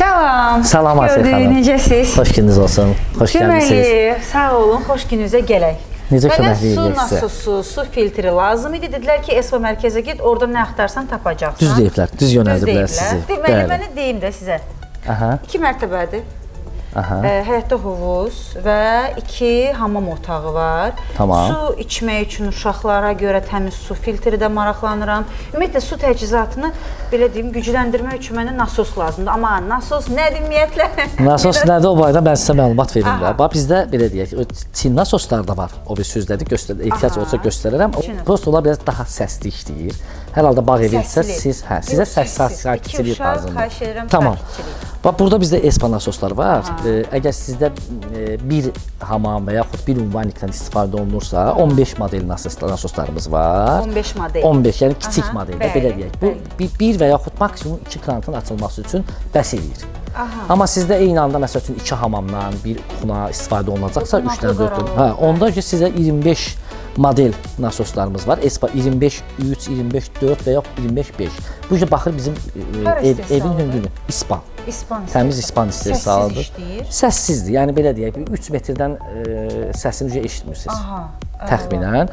Salam. Salam Asiyə xanım. Necəsiz? Xoş gününüz olsun. Xoş gəlmisiniz. Deməli, sağ olun, xoş gününüzə gələk. Necə kömək Mənə su edəcək sizə? nasosu, su filtri lazım idi. Dedilər ki, Espa mərkəzə get, orada nə axtarsan tapacaqsan. Düz deyiblər, düz yönəldiblər sizi. Deməli, mənə deyim də sizə. Aha. 2 mərtəbədir. Aha. Həyətdə hovuz və 2 hamam otağı var. Tamam. Su içmək üçün uşaqlara görə təmiz su filtri də maraqlanıram. Ümumiyyətlə su təchizatını belə deyim, gücləndirmək üçün mənə nasos lazımdır. Amma nasos nədir ümumiyyətlə? Nasos nədir o barədə mən sizə məlumat verim də. Bax bizdə belə deyək, Çin nasoslar da var. O bir sözləri ehtiyac olsa göstərərəm. Prosta onlar biraz daha səsli işləyir. Hər halda bağ evinizsə siz, sizə səs sakitçilik lazımdır. Tamam. Bax burada bizdə Espa nasoslar var. Əgər sizdə bir hamam və yaxud bir ünvanlikdən istifadə olunursa, 15 model nasoslarımız var. 15 model. 15, yəni kiçik modeldə belə deyək. Bu bir və yaxud maksimum 2 krantın açılması üçün bəs eləyir. Amma sizdə eyni anda məsəl üçün 2 hamamdan, bir kuxuna istifadə olunacaqsa 3-dən 4-dən. Onda sizə 25 model nasoslarımız var. Espa 25 3, 25 4 və yaxud 25 5. Bu cür baxır bizim evin hündürlüyü İspan. Təmiz İspan istehsalıdır. Səssizdir. Yəni belə deyək, 3 metrdən səsini eşitmirsiniz. Təxminən.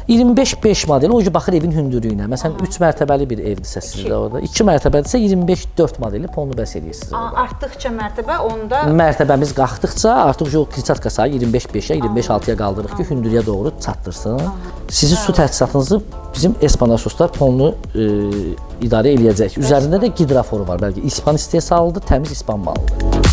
25-5 modeli o ki baxır evin hündürlüyünə. Məsələn 3 mərtəbəli bir evdirsə sizdə orada. 2 mərtəbəlidirsə 25-4 modeli onu bəs eləyirsiniz orada. Artdıqca mərtəbə onda mərtəbəmiz qalxdıqca artıq o kriçatka sayı 25-5-ə, 25-6-ya qaldırırıq ki, hündürlüyə doğru çatdırsın. Sizin su təchizatınızı bizim Espa nasoslar onu idarə eləyəcək. Üzərində də gidroforu var. Bəlkə İspan istehsalıdır, təmiz İspan malıdır.